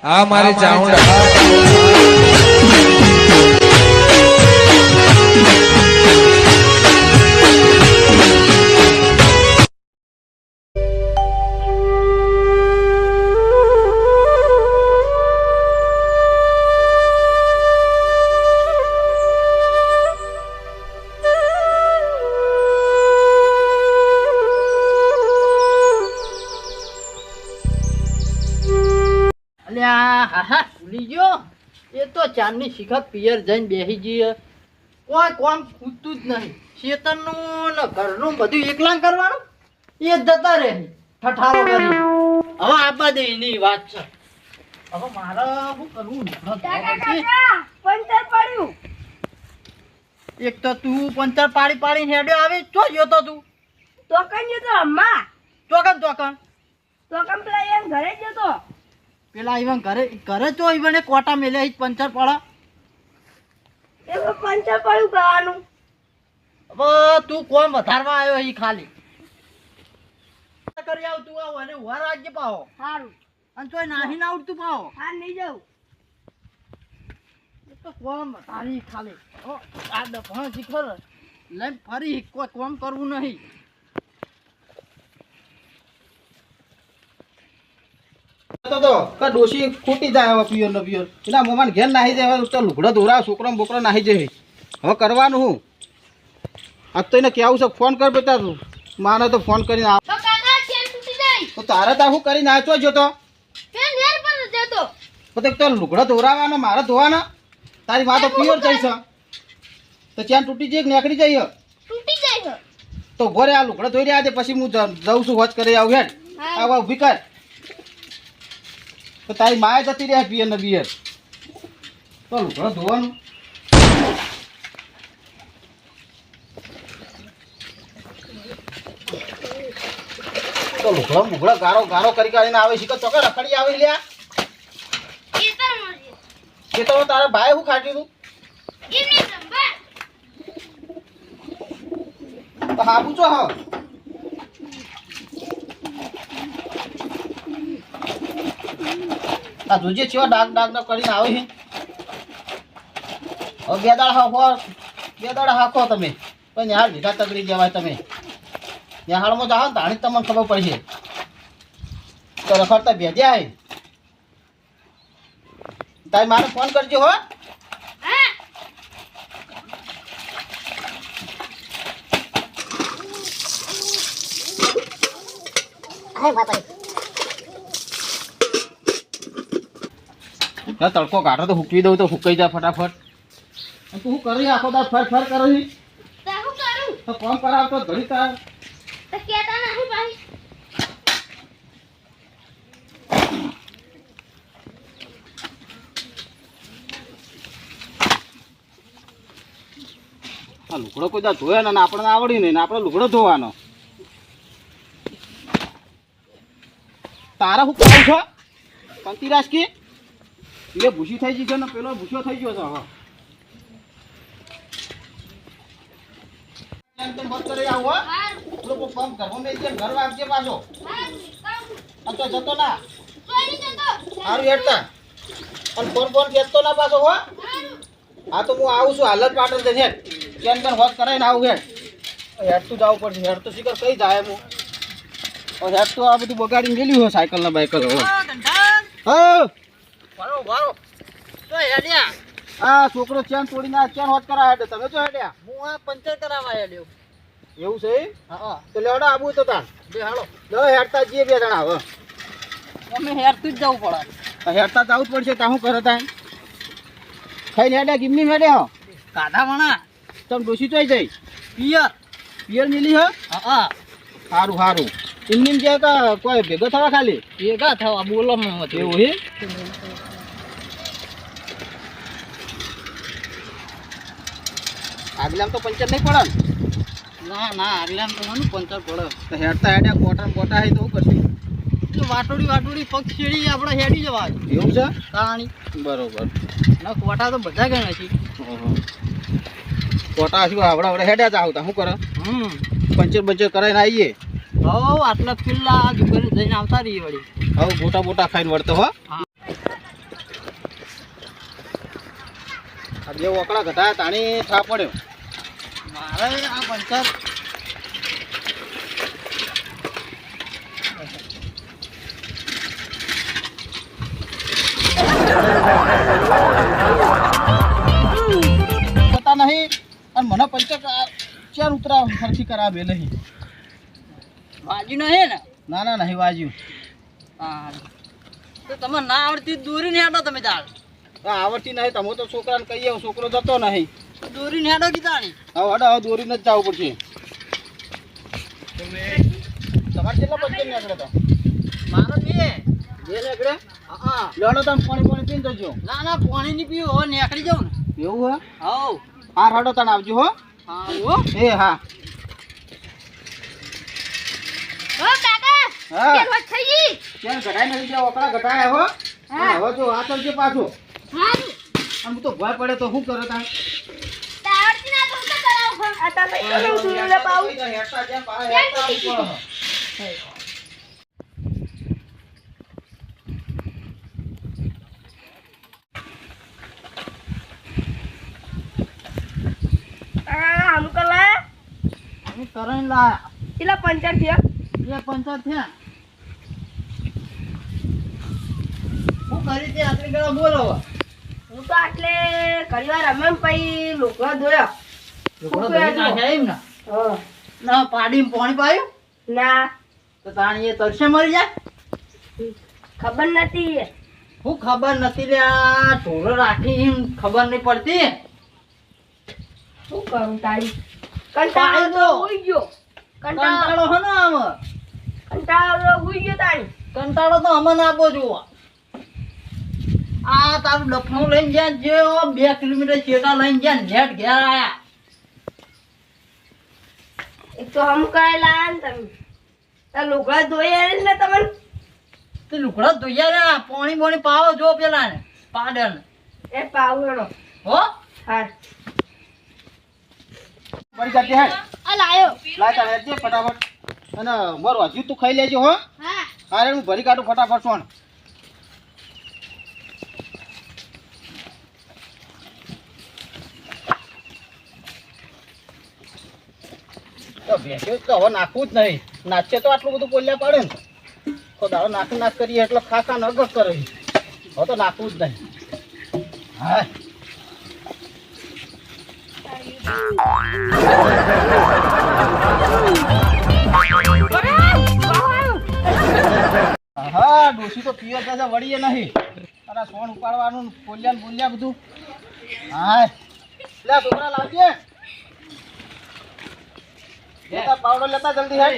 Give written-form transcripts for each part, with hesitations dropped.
આ મારી ચાઉંડા ભૂલી ગયો એ તો ચાંદની શિખર પિયર જઈને બેસી જઈએ કોઈ કોમ પૂછતું જ નહીં શેતરનું ને ઘરનું બધું એકલા કરવાનું એ જ જતા રહે ઠઠારો કરી હવે આપા દે એની વાત છે હવે મારે શું કરવું પંચર પડ્યું. એક તો તું પંચર પાડી પાડીને હેડ્યો આવે ચો ગયો તો તું તોકન જતો અમ્મા ચોકન પેલા એમ ઘરે જ જતો. પેલા ઈવન ઘરે તો ઈવને કોટા મેલે પંચર પડે એ પંચર પડ્યું કરવાનું. હવે તું કોમ વધારવા આવ્યો ઈ ખાલી કરી આવ તું આવ અને ઉભા રાખજે પાવો સારું અને તોય નાહી ના ઉડતું પાવો હા નહીં જાઉં. એ તો કોમ વધારી ખાલી આ ડફણ શીખર લઈને ફરી કોઈ કોમ કરવું નહીં ડોશી ખૂટી જાય હવે પિયર ને પિયર એના મોમાં ઘેર નાહી જાય હવે તો લુગડા દોરા છોકરા બોકરા નાહી જાય હવે કરવાનું હું આજ તો એને કેવું છે ફોન કર બેટા તું માને તો ફોન કરીને આવ તો કાકા ચેન તૂટી જાય. તો તારે તાર શું કરીને નાચો જતો ફેર નેર પર જતો. તો લુગડા ધોરાવાના મારે ધોવાના તારી માં તો પિયર જાય છે તો ચેન તૂટી જાય કે નીકળી જાય તૂટી જાય છે. તો ભોરે આ લુગડા ધોઈ રહ્યા છે પછી હું જઉં છું હોજ કરી આવું હેડ આવા ઊભી કર તો તારી માએ જતી રહ્યા પિયર ને બિયર તો લુગડા ધોવાનું તો લુગડા ગારો ગારો કરી કરીને આવે છે કે ચોકે રખડી આવી લ્યા ખેતર મળશે. કે તો તારા ભાઈ શું ખાટ્યું એમને સંભાળ. તું તો હાબુ છો હા આ જોજે ચેવા ડાક ડાક કરીને આવે છે હવે બે દાડા હાકો તમે પણ નિહાળ લીધા તગડી જવાય તમે નિહાળમાં જાઓ ને તાણી તમને ખબર પડશે તો રખડતા ભેજ્યા હે તારી મારે ફોન કરજો હો હા તડકો કાઢો તો હુકવી દઉં તો હુકાઈ જાય ફટાફટ અને તું શું કરી આખો દા ફર ફર કરો છે તો હું કરું. તો કોમ કરાવતો ઘડી તાર તો કેતા નહીં ભાઈ. આ લુગડો કોઈ દા ધોયા ને આપણને આવડી નહીં ને આપણે લુગડો ધોવાનો તારા શું કહું છો કંતિરાજ કે એ ભૂસી થઈ ગઈ છે ને પેલો ભૂસ્યો થઈ ગયો છે હવે એમ તેમ બંધ કરી આવો હો. લોકો કામ કરવા મેં ઘર વાગજે પાછો આ તો જતો ના સારું હેડતા અને ફોન ફોન ખેંચતો ના પાછો હો હા તો હું આવું છું હાલત પાટણ જશે કેમ કેમ હોત કરાવીને આવું હેડ હેડતું જવું પડશે હેડ તો શીખર કઈ જાય હું હેડ તો આ બધું બગાડીને ગયેલું હોય સાયકલ ના બાયકલ હવે હા વારો તો હેડ્યા આ છોકરો ચેન તોડીને આ ચેન હોત કરાવે હેડે તમે તો હેડ્યા હું આ પંચર કરાવવા હેડ્યો એવું છે હા તો લેવડો આબુ તો તાર બે હાલો લો હેડતા જઈએ બે જણા હવે અમે હેરતું જ જવું પડે હેડતા જવું જ પડશે તા શું કરે તા ખાઈને હેડ્યા ગીમની હેડ્યા કાઢા વણા તમે ડોસી ચોઈ જઈ પિયર પિયર મિલી હે હા સારું સારું ઇમની જે કોઈ ભેગો થવા ખાલી ભેગા થવા બોલવામાં એવું હે આગલામ તો પંચર નહીં પડે ને ના આગલા તો મને પંચર પડે તો હેડતા હેડ્યા કોટા બોટા હે તો શું કરશું એટલે વાટોડી પગ છેડી આપણે હેડી જવાય એવું છે તાણી બરોબર ના કોટા તો બધા ગણે છે કોટા શું આવડા હેડ્યા જાવ તા શું કરે પંચર બંચર કરાવીને આવીએ હવ આટલા કિલ્લા દુકાને જઈને આવતા રહીએ વળી હવે ગોટા બોટા ખાઈને વળતો હો આ બે વકડા ઘટાયા તાણી થા પડ્યો. મારે આ પંચાયત થતા નહીં અને મને પંચાયત ચાર ઉતરા ખર્ચી કરાવે નહીં. બાજુ નહીં ને ના ના નહીં વાજ્યું. હા તો તમે ના આવડતી દોરી ને હેડો તમે તાર આવડતી નહીં તમે તો છોકરાને કહીએ છોકરો જતો નહીં. દોરી ને હેડો કીધાણી હવે હડો હવે દોરીને જ જવું પડશે. તમારે કેટલા પંચાયત નીકળે તો મારો બે બે નીકળે. હા લેડો તમે પાણી પાણી પીને જજો. ના ના પાણી ની પીવું હવે નીકળી જાઉં ને એવું હે હવ હા હડો તને આવજો હો. હા હો એ હા હો કાકા હા કે વાત થઈ ગઈ ત્યાં ઘટાઈ નથી જ્યાં ઓકળા ઘટાયા હો. હા. હવે જો આ ચાલશે પાછો હારું આમ તો ભય પડે તો શું કરો તાણ. તાવડતી ના તો કરાવ આ તા લઈ લો દૂર પાઉ હેઠા જ્યાં પાડે હેઠા આવું પડે. હમ કલા હું કરીને લાયા પેલા પંચાયત થયા બે પંચાયત થયા હું કરી તે આટલી ગળા બોલો હું તો આટલે ઘણીવાર રમે પછી લોકલા ધોયા લોકો નાખ્યા એમ ને હા ના પાડીને પાણી પાયું ના તો તાણી એ તરસે મરી જાય ખબર નથી હું ખબર નથી લે આ ઢોરો રાખી એમ ખબર નહીં પડતી શું કરું તારી પાડો. કંટાળો તો હોઈ ગયો કંટાળો હે ને આમ કંટાળો તો હોઈ ગયો તારી કંટાળો તો અમને આપો જુઓ આ તારું ડફણું લઈને જ્યાં જે 2 કિલોમીટર ચેટા લઈને જ્યાં નેટ ઘેર આયા એક તો હમ કરેલા ને તમે તાર લોકલા ધોયા ને તમને તે લુકડા ધોયા રે પાણી બોણી પાવો જો પેલા ને પાડે ને એ પાવડો હો હા પડી જતી હે આ લાયો લાય તારે હેઠજે ફટાફટ. અને મારું હજુ તું ખાઈ લેજો હો. હા અરે હું ભરી કાઢું ફટાફટ સોન. તો ભેંસ્યો તો હવે નાખવું જ નહીં. નાચે તો આટલું બધું પોલ્યા પાડે ને તો દાડો નાખ કરીએ એટલે ખાખા નગર કરે. હવે તો નાખવું જ નહીં. હા હા ડોસી તો પિયર થશે વળીએ નહીં. અરે સોન ઉપાડવાનું ને પોલ્યા ને બોલ્યા બધું. હા લે છોકરા લાવજે. લેતા પાવડો લેતા જલ્દી હેડ.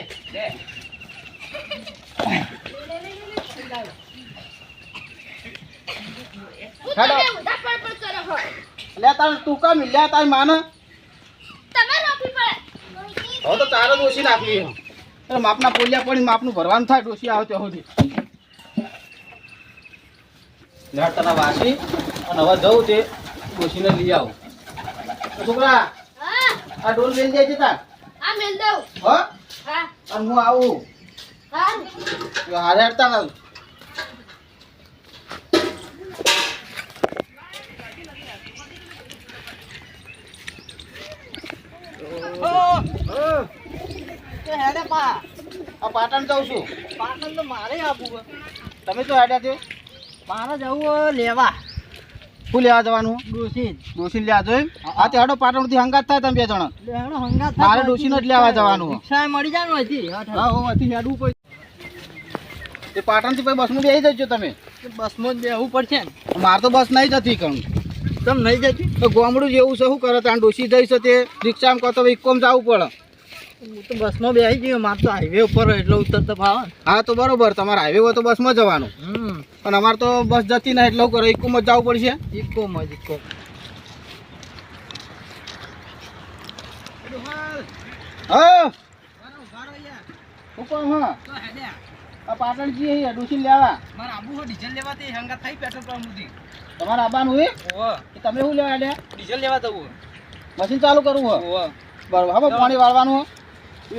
હેડો. લે તાર તું કા મિલ્યા તારી માને. તમે રોકી પડે હવે તો તારો ડોસી નાખવી. અરે માપના પોલ્યા પડી માપનું ભરવાનું થાય ડોસી આવે ત્યાં સુધી. લેટ તને વાસી અને હવે જવું તે ડોસીને લઈ આવું. તો છોકરા હા આ ડોલ લઈ જાય છે તાર આ મેલ દઉં હો હા અને હું આવું હા હારે હડતા ના. તો હેડે પા આ પાટણ જાઉં છું. પાટણ તો મારે આપવું હે. તમે તો હેડ્યા છો. મારે જવું લેવા શું લેવા જવાનું? ડોસી ડોસીને લેવા જોઈએ. હા તે હેડો પાટણથી હંગાત થાય તમે બે જણા. લેવાનો હંગાત મારે ડોસીને જ લેવા જવાનું. રિક્ષા મળી જાય ને હતી હા હો અહીંથી હેડવું પડે. તે પાટણથી પછી બસમાં બેસી જજો તમે. બસમાં જ બેહવું પડશે ને મારે તો બસ નહીં જતી કણ. તમ નહીં જતી તો ગામડું જેવું છે શું કરે ત્યાં ડોસી જઈ છે તે રિક્ષામાં કહો તો ઇકોમ જવું પડે. હું તો બસમાં બેસી ગયો મારે તો હાઈવે ઉપર હોય એટલે ઉતરતા ફાવે ને. હા તો બરોબર તમારે હાઈવે હોય તો બસમાં જવાનું. પણ અમારે તો બસ જતી નહીં એટલે શું કરે ઇકોમાં જ જવું પડશે. ઇકો માં ઇકો હા હુકમ હા આ પાટણ જઈએ ડોસી લેવા. મારે આબુ હો ડીઝલ લેવા તે હંગાત થઈ પેટ્રોલ પંપ સુધી તમારે આવવાનું હોય ઓહ તમે શું લેવા હેડ્યા? ડીઝલ લેવા દઉં મશીન ચાલુ કરવું હોય ઓહ બરોબર. હા પાણી વાળવાનું હોય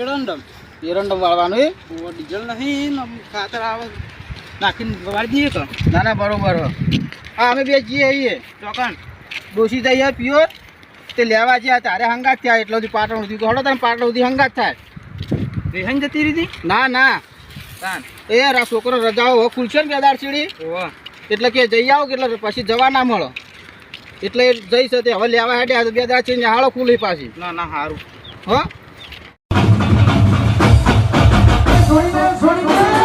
એરંડમ એરંડમ વાળવાનું હોય. ઓહ ડીઝલ નહીં ને ખાતર આવે નાખીને વાળી દઈએ તો ના ના બરોબર. હા અમે બે જઈએ આવીએ ચોકન ડોસી જઈએ પ્યોર તે લેવા જ્યાં તારે હંગાત થયા એટલે સુધી પાટણ સુધી હળો તમે પાટણ સુધી હંગાત થાય રેહન જતી રીતી ના ના તાન એ રા છોકરો રજાઓ હવે ખુલશે ને બેદાર સીડી ઓવા એટલે કે જઈ આવો કે એટલે પછી જવા ના મળો એટલે એ જઈશ તે હવે લેવા હેડ્યા તો બેદાર સીડી હાળો ખુલી પાછી ના ના સારું હો છોડી દે